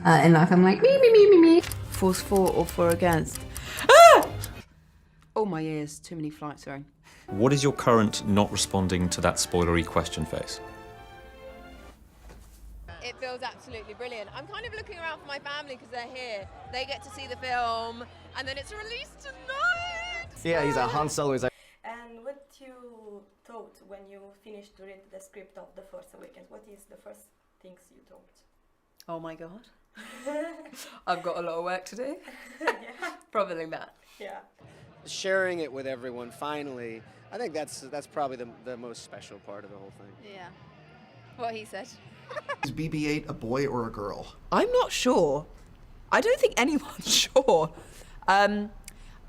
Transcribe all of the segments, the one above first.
In life, I'm like, me. Force for or for against. Ah! Oh, my ears. Too many flights, sorry. What is your current not responding to that spoilery question face? It feels absolutely brilliant. I'm kind of looking around for my family because they're here. They get to see the film, and then it's released tonight. Yeah, he's a Han Solo. And what you thought when you finished to read the script of The Force Awakens? What is the first things you thought? Oh my God. I've got a lot of work to do. Yeah. Probably that. Yeah. Sharing it with everyone finally, I think that's probably the most special part of the whole thing. Yeah. What he said. Is BB-8 a boy or a girl? I'm not sure. I don't think anyone's sure.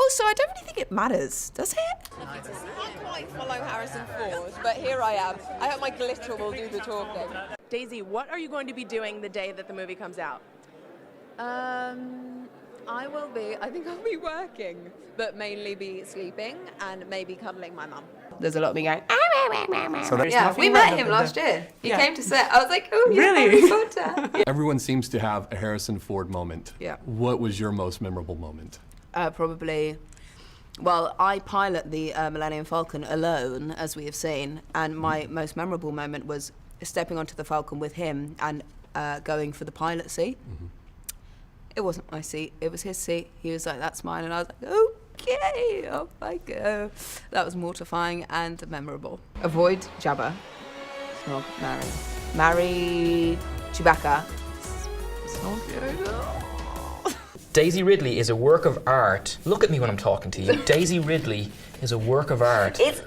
Also, I don't really think it matters, does it? I can't quite follow Harrison Ford, but here I am. I hope my glitter will do the talking. Daisy, what are you going to be doing the day that the movie comes out? I think I'll be working, but mainly be sleeping and maybe cuddling my mum. There's a lot of me going, Yeah, we met him last year. He came to set. I was like, oh, yeah, Really? Harry Potter. Everyone seems to have a Harrison Ford moment. Yeah. What was your most memorable moment? Probably, well, I pilot the Millennium Falcon alone, as we have seen, and my most memorable moment was stepping onto the Falcon with him and going for the pilot seat. Mm-hmm. It wasn't my seat, it was his seat. He was like, that's mine, and I was like, okay, off I go. That was mortifying and memorable. Avoid Jabba. Snog, marry Chewbacca. Snog Yoda. Daisy Ridley is a work of art. Look at me when I'm talking to you. Daisy Ridley is a work of art. It's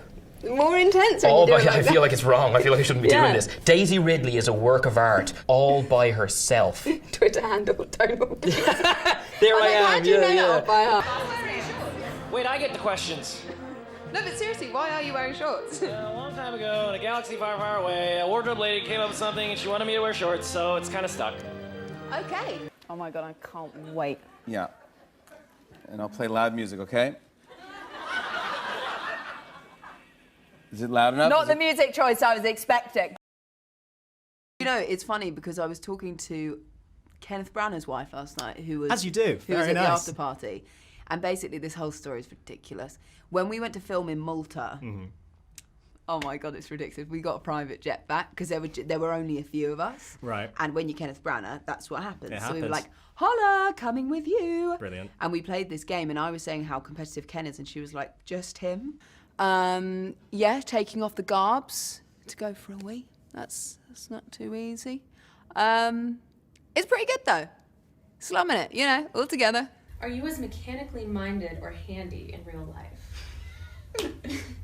more intense when All you do by, it like I feel like it's wrong. I feel like I shouldn't be Yeah. doing this. Daisy Ridley is a work of art all by herself. Twitter handle, don't There I am. How do you know that off by heart? Wait, I get the questions. No, but seriously, why are you wearing shorts? A long time ago, in a galaxy far, far away, a wardrobe lady came up with something and she wanted me to wear shorts, so it's kind of stuck. Okay. Oh my God, I can't wait. Yeah. And I'll play loud music, okay? Is it loud enough? Not the music choice I was expecting. You know, it's funny because I was talking to Kenneth Branagh's wife last night, who was As you do. who was Very at the nice. after party, and basically this whole story is ridiculous. When we went to film in Malta, oh my God, it's ridiculous. We got a private jet back because there were only a few of us. Right. And when you're Kenneth Branagh, that's what happens. It So we were happens. like, holla, coming with you. Brilliant. And we played this game, and I was saying how competitive Ken is, and she was like, just him. Yeah, taking off the garbs to go for a wee. That's not too easy. It's pretty good though. Slumming it, you know, all together. Are you as mechanically minded or handy in real life?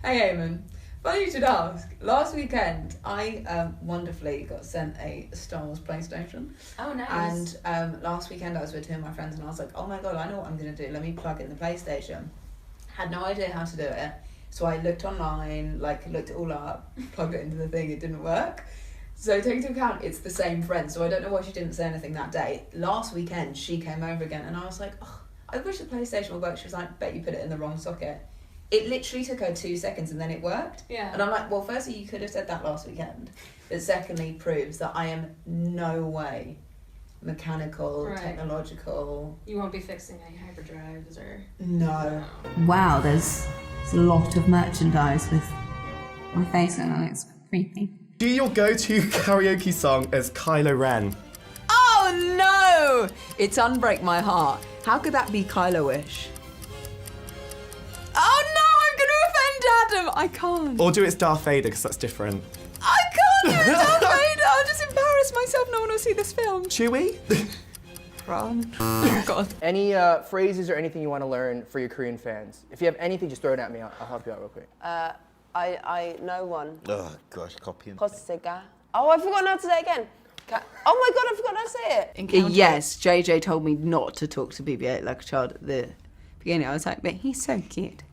Hey, Eamon. Funny you should ask. Last weekend, I wonderfully got sent a Star Wars PlayStation. Oh, nice. And last weekend, I was with two of my friends, and I was like, oh my God, I know what I'm going to do. Let me plug in the PlayStation. Had no idea how to do it. So I looked online, looked it all up, plugged it into the thing, it didn't work. So take into account, it's the same friend, so I don't know why she didn't say anything that day. Last weekend, she came over again, and I was like, oh, I wish the PlayStation would work. She was like, bet you put it in the wrong socket. It literally took her 2 seconds, and then it worked. Yeah. And I'm like, well, firstly, you could have said that last weekend. But secondly, proves that I am no way mechanical, Right. technological. You won't be fixing any hyperdrives or... No. Wow, there's a lot of merchandise with my face on it. It's creepy. Do your go-to karaoke song as Kylo Ren? Oh no! It's Unbreak My Heart. How could that be Kylo-ish? Oh no, I'm gonna offend Adam! I can't. Or do it as Darth Vader, because that's different. I can't do it, Darth Vader! I'll just embarrass myself. No one will see this film. Chewie? Run. Oh God. Any phrases or anything you want to learn for your Korean fans? If you have anything, just throw it at me. I'll help you out real quick. I know one. Oh, gosh, copying. Kosega. Oh, I've forgotten how to say it again. Oh my God, I forgot how to say it. Yes, JJ told me not to talk to BB-8 like a child at the beginning. I was like, but he's so cute.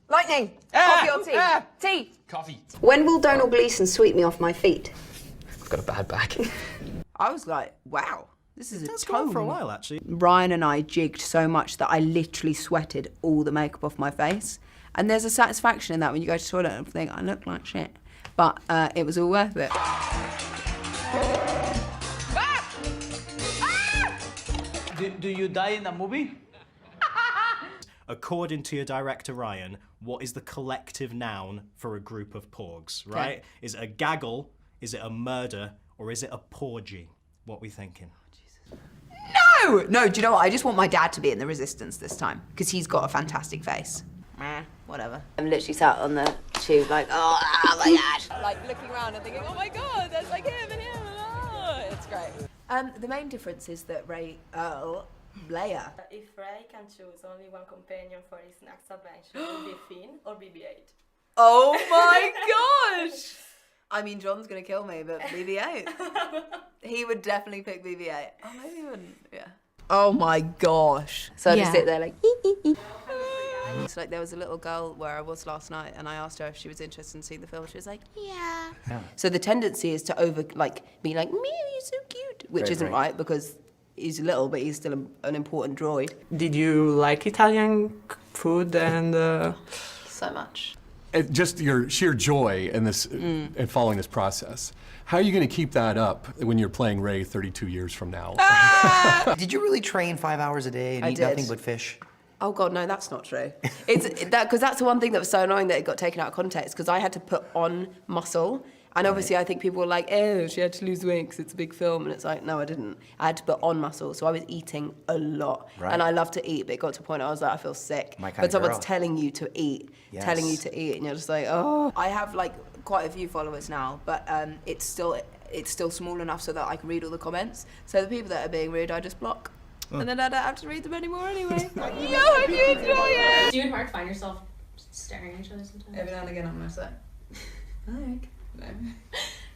Lightning! Coffee or tea? Tea! Coffee. When will Donald Gleeson sweep me off my feet? I've got a bad back. I was like, wow, this is That's a gone tone. for a while, actually. Ryan and I jigged so much that I literally sweated all the makeup off my face. And there's a satisfaction in that when you go to the toilet and think, I look like shit. But it was all worth it. Do you die in the movie? According to your director Ryan, what is the collective noun for a group of porgs, right? Okay. Is it a gaggle, is it a murder, or is it a porgy? What are we thinking? No! No, do you know what? I just want my dad to be in the Resistance this time, because he's got a fantastic face. Whatever. I'm literally sat on the tube like, oh my God. Like looking around and thinking, oh my God, there's like him and him and oh, it's great. The main difference is that Leia. If Rey can choose only one companion for his next adventure, it would be Finn or BB-8. Oh my gosh! I mean, John's gonna kill me, but BB-8. He would definitely pick BB-8. Oh, maybe he wouldn't, yeah. Oh my gosh. So I just sit there like, It's like there was a little girl where I was last night and I asked her if she was interested in seeing the film. She was like, yeah. So the tendency is to be like, Mew, you're so cute. Which isn't right because he's little, but he's still an important droid. Did you like Italian food and... So much. Just your sheer joy in this, in following this process. How are you going to keep that up when you're playing Rey 32 years from now? Did you really train 5 hours a day and eat nothing but fish? Oh God, no, that's not true. It's that because that's the one thing that was so annoying that it got taken out of context. Because I had to put on muscle, and obviously I think people were like, "Oh, she had to lose weight because it's a big film," and it's like, no, I didn't. I had to put on muscle, so I was eating a lot, and I love to eat, but it got to a point I was like, I feel sick. But someone's telling you to eat, and you're just like, oh. I have like quite a few followers now, but it's still small enough so that I can read all the comments. So the people that are being rude, I just block. And then I don't have to read them anymore anyway. Yo, hope you enjoy it! Do you and Mark find yourself staring at each other sometimes? Every now and again I'm gonna say, like, no.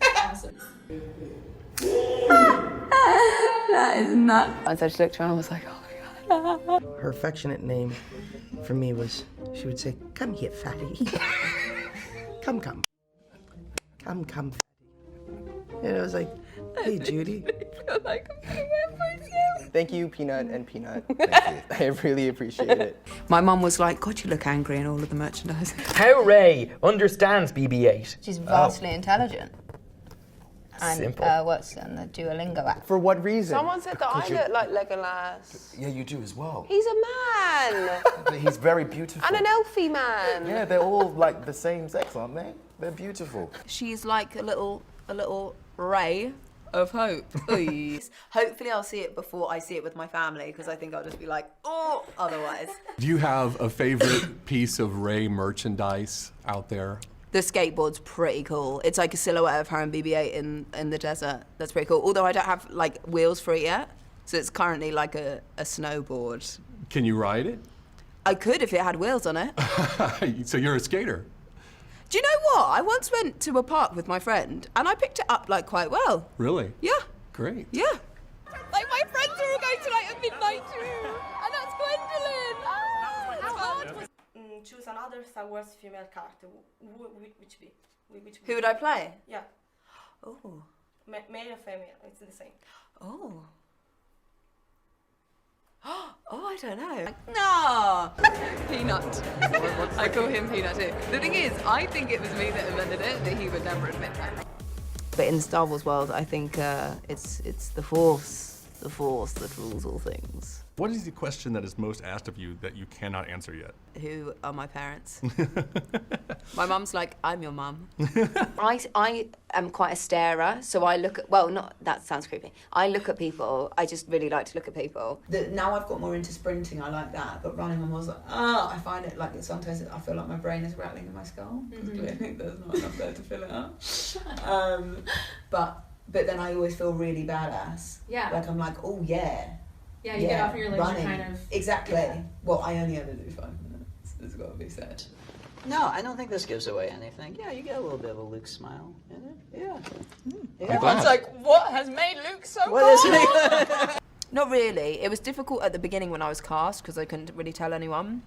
Awesome. That is nuts. And so she looked around and was like, oh my God. Her affectionate name for me was, she would say, come here, fatty. Come, come. Come, come, fatty. And I was like, hey, Judy. I feel like I'm being Thank you, Peanut and Peanut. Thank you. I really appreciate it. My mum was like, God, you look angry in all of the merchandise. How Rey understands BB-8. She's vastly intelligent. And Simple. works on the Duolingo app. For what reason? Someone said that I look like Legolas. Yeah, you do as well. He's a man. But he's very beautiful. And an elfie man. Yeah, they're all like the same sex, aren't they? They're beautiful. She's like a little ray of hope. Hopefully I'll see it before I see it with my family, because I think I'll just be like, oh, otherwise. Do you have a favorite piece of Rey merchandise out there? The skateboard's pretty cool. It's like a silhouette of her and BB-8 in the desert. That's pretty cool. Although I don't have like wheels for it yet, so it's currently like a snowboard. Can you ride it? I could if it had wheels on it. So you're a skater? Do you know what? I once went to a park with my friend and I picked it up like quite well. Really? Yeah. Great. Yeah. Like my friends are all going tonight at midnight too. And that's Gwendolyn. How hard was Choose another Star Wars female character. Which be? Who would I play? Yeah. Oh. Male or female? It's the same. Oh. Oh, I don't know. No! Peanut. I call him Peanut too. The thing is, I think it was me that invented it, but he would never admit that. But in the Star Wars world, I think it's the Force that rules all things. What is the question that is most asked of you that you cannot answer yet? Who are my parents? My mum's like, I'm your mum. I am quite a starer, so I look at, that sounds creepy. I look at people, I just really like to look at people. Now I've got more into sprinting, I like that, but running, I was like, I find it like sometimes I feel like my brain is rattling in my skull, because clearly there's not enough there to fill it up. But then I always feel really badass. Yeah. Like I'm like, oh yeah. Yeah, you get off your legs, running. you're kind of... Exactly. Yeah. Well, I only ever do 5 minutes. It's got to be said. No, I don't think this gives away anything. Yeah, you get a little bit of a Luke smile in it. Yeah. Everyone's like, what has made Luke so What is it? Not really. It was difficult at the beginning when I was cast because I couldn't really tell anyone.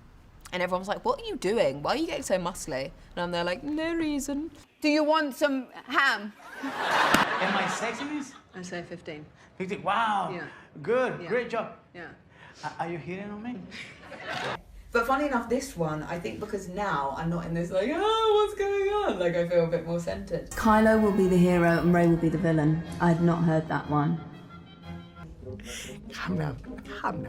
And everyone was like, what are you doing? Why are you getting so muscly? And I'm there like, no reason. Do you want some ham? Am I sexy, miss? I say 15. 15. Wow. Yeah. Good. Yeah. Great job. Yeah. Are you hitting on me? But funny enough, this one, I think because now I'm not in this like, what's going on? Like I feel a bit more centered. Kylo will be the hero and Rey will be the villain. I had not heard that one. Come now, fatty.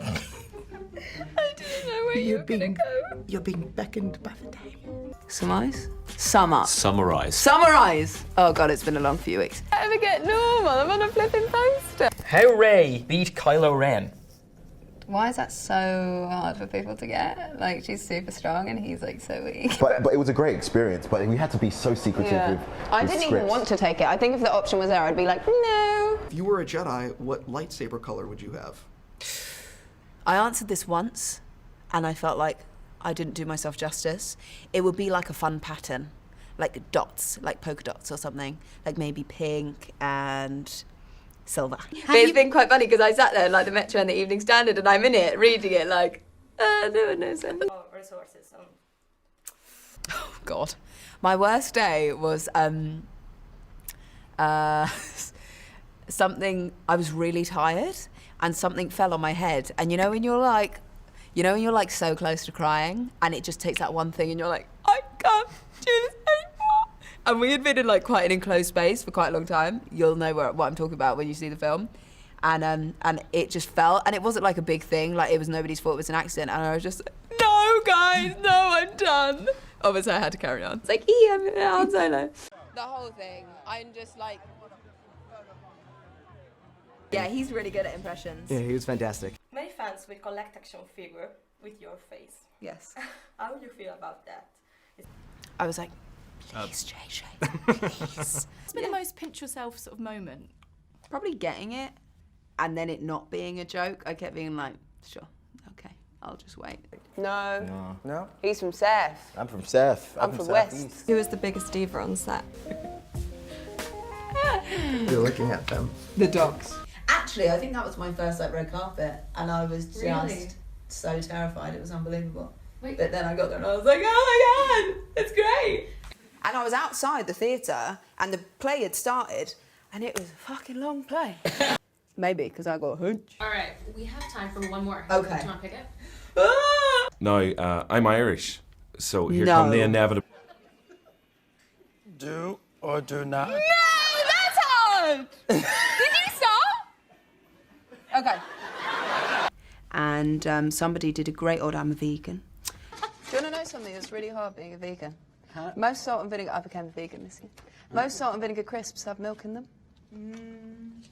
I didn't know where you were gonna go. You're being beckoned by the dame. Surmise? Sum up. Summarize. Summarise! Oh god, it's been a long few weeks. I ever get normal? I'm on a flipping poster. How Rey beat Kylo Ren. Why is that so hard for people to get? Like, she's super strong and he's like so weak. But it was a great experience, but we had to be so secretive with I with didn't even scripts. want to take it. I think if the option was there, I'd be like, no. If you were a Jedi, what lightsaber color would you have? I answered this once, and I felt like I didn't do myself justice. It would be like a fun pattern, like dots, like polka dots or something, like maybe pink and silver. But it's been quite funny because I sat there like the Metro and the Evening Standard, and I'm in it reading it like, no one knows anything. Resources. Oh God, my worst day was something. I was really tired. And something fell on my head. And you know when you're like so close to crying and it just takes that one thing and you're like, I can't do this anymore. And we had been in like quite an enclosed space for quite a long time. You'll know what I'm talking about when you see the film. And it just fell, and it wasn't like a big thing, like it was nobody's fault, it was an accident. And I was just like, no guys, no, I'm done. Obviously I had to carry on. It's like, I'm Han Solo. The whole thing, I'm just like, yeah, he's really good at impressions. Yeah, he was fantastic. Many fans will collect action figure with your face. Yes. How do you feel about that? I was like, please, JJ, please. What's been the most pinch yourself sort of moment? Probably getting it, and then it not being a joke. I kept being like, sure, okay, I'll just wait. No. No? He's from South. I'm from South. I'm from West. Who was the biggest diva on set? You're looking at them. The dogs. Actually, I think that was my first like red carpet, and I was just Really? so terrified. It was unbelievable. Wait. But then I got there and I was like, oh my god, it's great. And I was outside the theatre, and the play had started, and it was a fucking long play. Maybe, because I got a hunch. All right, we have time for one more. Okay. Do you want to pick it? No, I'm Irish, so here No. come the inevitable. Do or do not? No, that's hard! Did you stop? Okay. And somebody did a great old I'm a vegan. Do you want to know something that's really hard being a vegan? Huh? Most salt and vinegar, I became a vegan, Missy. Most salt and vinegar crisps have milk in them.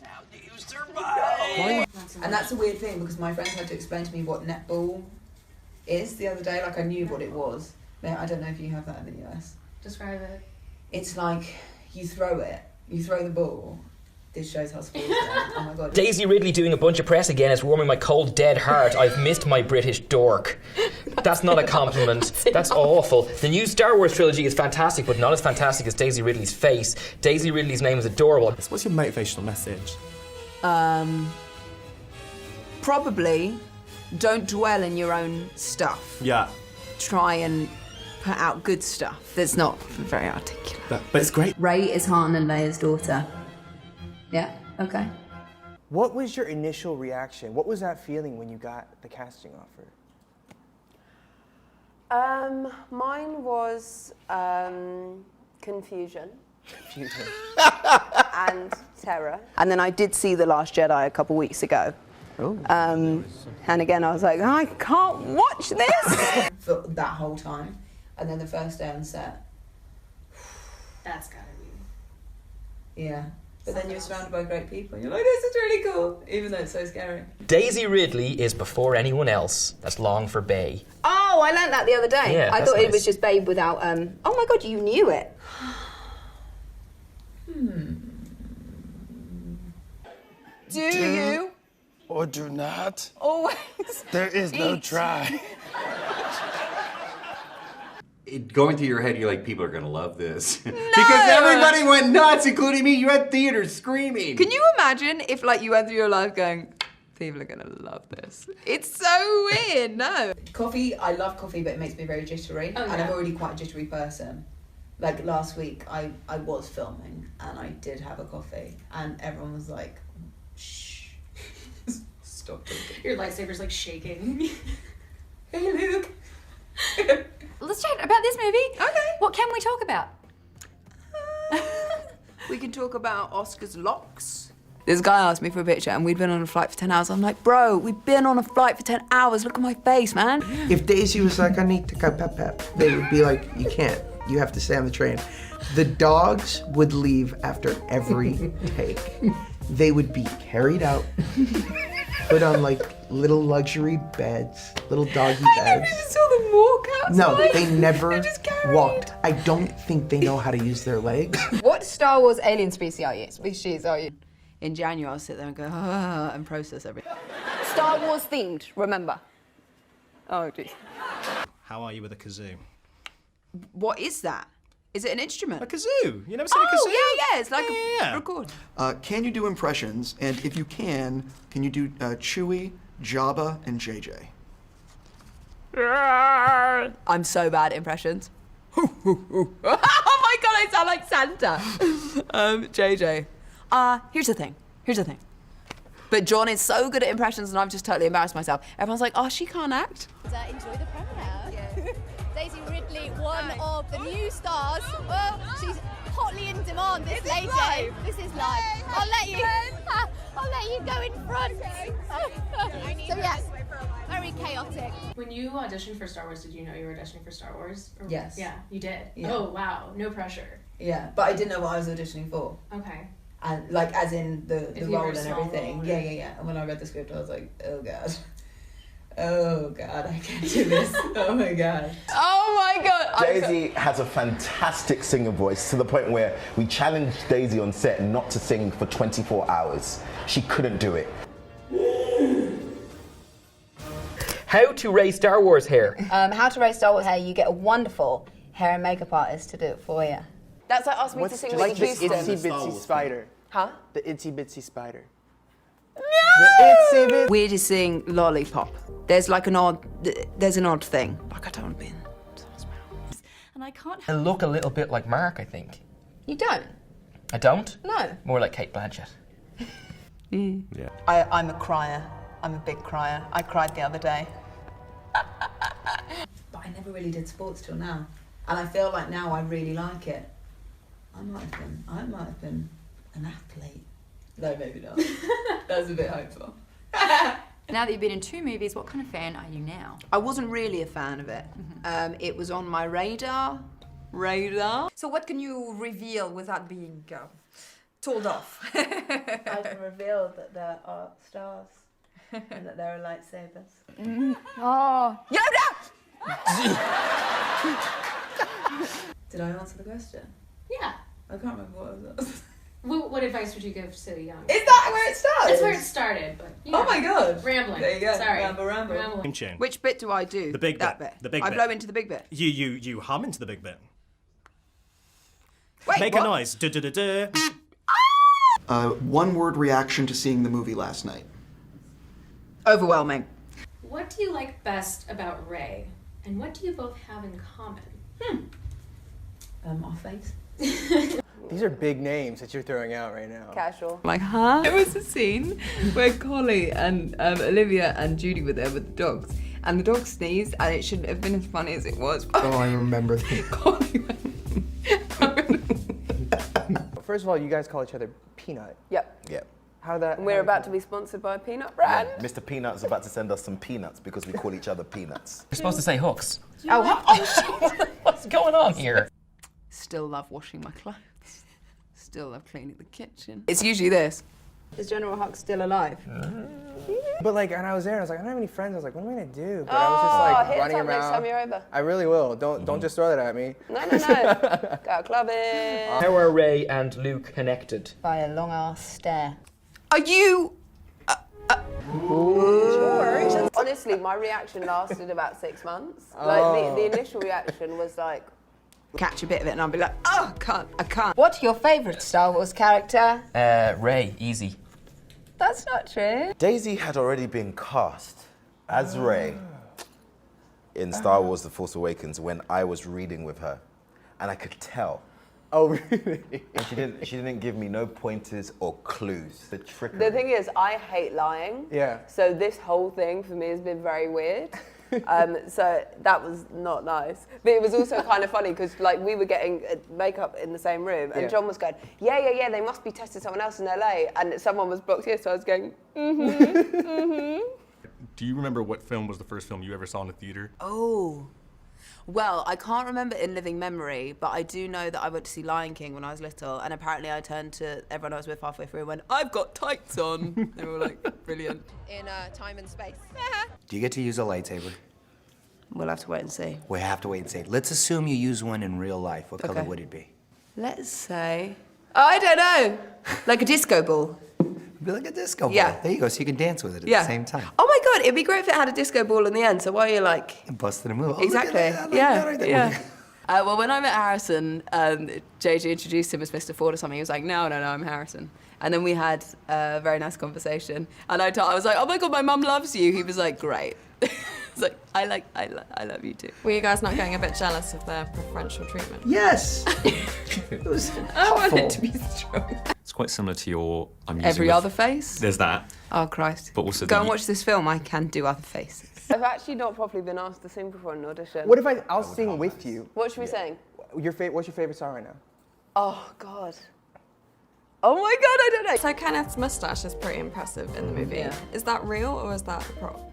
How do you survive? And that's a weird thing because my friend had to explain to me what netball is the other day. Like I knew what it was. But I don't know if you have that in the US. Describe it. It's like you throw the ball. This shows how sports are. Oh my god. Daisy Ridley doing a bunch of press again is warming my cold, dead heart. I've missed my British dork. That's not a compliment. That's awful. The new Star Wars trilogy is fantastic, but not as fantastic as Daisy Ridley's face. Daisy Ridley's name is adorable. What's your motivational message? Probably don't dwell in your own stuff. Yeah. Try and put out good stuff that's not very articulate. But it's great. Rey is Han and Leia's daughter. Yeah, okay. What was your initial reaction? What was that feeling when you got the casting offer? Mine was confusion Confusion. and terror. And then I did see The Last Jedi a couple weeks ago. Oh. And again, I was like, I can't watch this. For that whole time. And then the first day on set. That's gotta be. Yeah. But then you're surrounded by great people and you're like, this is really cool, even though it's so scary. Daisy Ridley is before anyone else. That's long for Bay. Oh, I learnt that the other day. Yeah, I that's thought it nice. was just Babe without, oh my God, you knew it. Do you Or do not? always There is no eat? try. Going through your head, you're like, people are gonna love this. Because everybody went nuts, including me. You're at theaters screaming. Can you imagine if like you went through your life going, people are gonna love this? It's so weird, no. Coffee, I love coffee, but it makes me very jittery. Oh, And yeah. I'm already quite a jittery person. Like last week, I was filming and I did have a coffee and everyone was like, shh, stop talking. Your lightsaber's like shaking. Hey, Luke. Let's chat about this movie. Okay. What can we talk about? We can talk about Oscar's locks This guy asked me for a picture and we'd been on a flight for 10 hours. I'm like, bro, we've been on a flight for 10 hours. Look at my face, man. If Daisy was like, I need to go pep pep, they would be like, you can't. You have to stay on the train. The dogs would leave after every take. They would be carried out, put on like little luxury beds, little doggy beds. I never even saw them walk outside. No, they never walked. I don't think they know how to use their legs. What Star Wars alien species are you? In January, I'll sit there and go, ah, and process everything. Star Wars themed, remember. Oh, geez. How are you with a kazoo? What is that? Is it an instrument? A kazoo. You never seen a kazoo? Yeah. It's like a record. Can you do impressions? And if you can you do Chewie, Jabba, and JJ? I'm so bad at impressions. Oh my god, I sound like Santa. JJ. Here's the thing. But John is so good at impressions and I've just totally embarrassed myself. Everyone's like, oh, she can't act. Enjoy the premiere. Daisy Ridley, one of the new stars. Well, she's hotly in demand, this lady. Live? This is live. I'll let you go in front. So yes, very chaotic. When you auditioned for Star Wars, did you know you were auditioning for Star Wars? Yes. Yeah, you did? Yeah. Oh, wow. No pressure. Yeah, but I didn't know what I was auditioning for. Okay. And like, as in the If you were role a and small everything. role, Yeah. And when I read the script, I was like, oh god. Oh god, I can't do this. Oh my god. Oh my god. Daisy has a fantastic singing voice to the point where we challenged Daisy on set not to sing for 24 hours. She couldn't do it. How to raise Star Wars hair. How to raise Star Wars hair, you get a wonderful hair and makeup artist to do it for you. That's like asking me to sing like Whitney the Houston. itsy bitsy spider. Huh? The itsy bitsy spider. No! Weirdest thing, lollipop. There's like an odd thing. Like I don't want to be in someone's mouth. And I can't I look a little bit like Mark, I think. You don't? I don't? No. More like Kate Blanchett. Yeah. I'm a crier. I'm a big crier. I cried the other day. But I never really did sports till now. And I feel like now I really like it. I might have been an athlete. No, maybe not. That's a bit hopeful. Now that you've been in 2 movies, what kind of fan are you now? I wasn't really a fan of it. It was on my radar. So what can you reveal without being told off? I can reveal that there are stars and that there are lightsabers. Oh, Yoda! Did I answer the question? Yeah. I can't remember what it was. What advice would you give so young? Is that where it started? That's where it started, but you know, oh my god. Rambling. There you go. Sorry. Ramble. Tune. Which bit do I do? The big that bit. bit. The big I bit. blow into the big bit. You hum into the big bit. Wait, Make what? a noise. Du-du-du-du. One word reaction to seeing the movie last night. Overwhelming. What do you like best about Rey? And what do you both have in common? Our face. These are big names that you're throwing out right now. Casual. Like, huh? There was a scene where Collie and Olivia and Judy were there with the dogs, and the dog sneezed, and it shouldn't have been as funny as it was. Oh, I remember that. First of all, you guys call each other Peanut. Yep. Yep. How that? We're about to be sponsored by a peanut brand. Mr. Peanut's about to send us some peanuts because we call each other peanuts. You're supposed to say hooks. Oh, What's going on here? Still love washing my clothes. Still love cleaning the kitchen. It's usually this. Is General Hux still alive? But like, and I was there, and I was like, I don't have any friends. I was like, what am I gonna do? But I was just like hit running us up around. next time you're over. I really will. Don't just throw that at me. No. Go clubbing. How are Rey and Luke connected? By a long ass stare. Are you? Sure. Honestly, my reaction lasted about 6 months. Like the initial reaction was like, Catch a bit of it and I'll be like, oh, I can't. what's your favourite Star Wars character? Rey, easy. That's not true. Daisy had already been cast as Rey in Star Wars The Force Awakens when I was reading with her. And I could tell. Oh, really? And she didn't give me no pointers or clues. The trickery. The thing is, I hate lying. Yeah. So this whole thing for me has been very weird. So that was not nice. But it was also kind of funny because like we were getting makeup in the same room, and John was going, yeah, they must be testing someone else in LA, and someone was booked here, so I was going, Do you remember what film was the first film you ever saw in a theater? Oh. Well, I can't remember in living memory, but I do know that I went to see Lion King when I was little, and apparently I turned to everyone I was with halfway through and went, I've got tights on. They were like, brilliant. in time and space. Do you get to use a lightsaber? We'll have to wait and see. We have to wait and see. Let's assume you use one in real life. What color Okay. would it be? Let's say, I don't know, like a disco ball. It'd be like a disco ball. Yeah. There you go, so you can dance with it at the same time. Oh my God, it'd be great if it had a disco ball in the end, so while you're like... Busted a move. Oh, Exactly, look at that. I like that right there. yeah. Well, when I met Harrison, JJ introduced him as Mr. Ford or something. He was like, no, I'm Harrison. And then we had a very nice conversation. And I was like, oh my God, my mum loves you. He was like, great. It's like, I love you too. Were you guys not getting a bit jealous of their preferential treatment? Yes. It was I want awful. it to be strong. It's quite similar to your I'm using Every the- other face? There's that. Oh, Christ. But also Go and watch this film. I can do other faces. I've actually not properly been asked to sing before an audition. What if I'll sing with you? What should we sing? What's your favorite song right now? Oh, God. Oh my God, I don't know. So Kenneth's mustache is pretty impressive in the movie. Yeah. Is that real or is that a prop?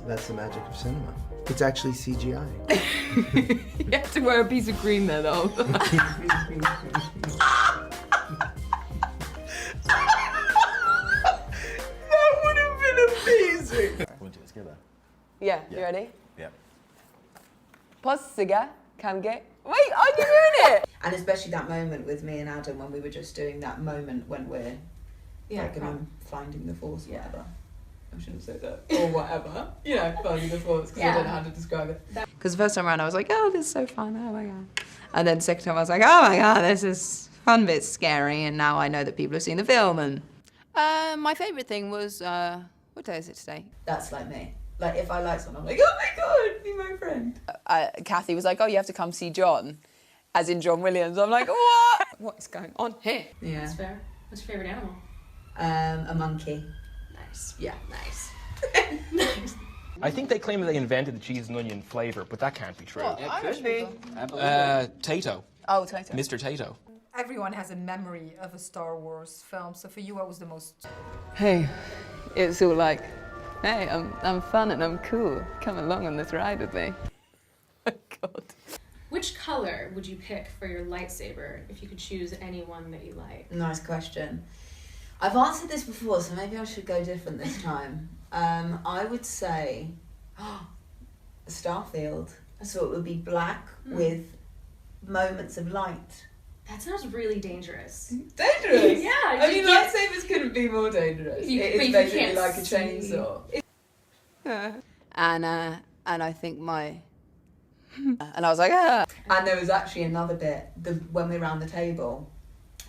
That's the magic of cinema. It's actually CGI. You have to wear a piece of green there, though. That would have been amazing. Yeah, you ready? Yeah. Possiga, can get. Wait, are you doing it? And especially that moment with me and Adam when we were just doing that moment when we're like, and I'm finding the force, whatever. I shouldn't say that. Or whatever. You know, finding the force, because I don't know how to describe it. Because the first time around I was like, oh, this is so fun, oh my God. And then the second time I was like, oh my God, this is fun bit scary. And now I know that people have seen the film. And my favourite thing was, what day is it today? That's like me. Like, if I like someone, I'm like, oh my God, be my friend. Kathy was like, oh, you have to come see John, as in John Williams. I'm like, what? What is going on here? Yeah. That's fair. What's your favourite animal? A monkey. Nice. Yeah. Nice. I think they claim that they invented the cheese and onion flavour, but that can't be true. What? Honestly. Tato. Oh, Tato. Mr. Tato. Everyone has a memory of a Star Wars film, so for you, what was the most... Hey, it's all like, hey, I'm fun and I'm cool. Come along on this ride with me. Oh, God. Which color would you pick for your lightsaber if you could choose any one that you like? Nice question. I've answered this before, so maybe I should go different this time. I would say Starfield. So it would be black with moments of light. That sounds really dangerous. Dangerous? Yeah. I mean, lightsabers couldn't be more dangerous. You- It but is you basically can't like a see. chainsaw. And I think my... and I was like, ah. And there was actually another bit when we were around the table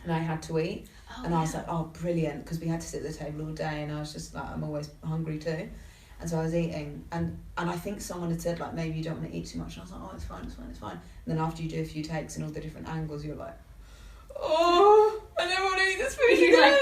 and I had to eat. And I was like, oh, brilliant, because we had to sit at the table all day and I was just like, I'm always hungry too. And so I was eating and I think someone had said, like, maybe you don't want to eat too much. And I was like, oh, it's fine. And then after you do a few takes and all the different angles, you're like, oh, I don't want to eat this food You're again.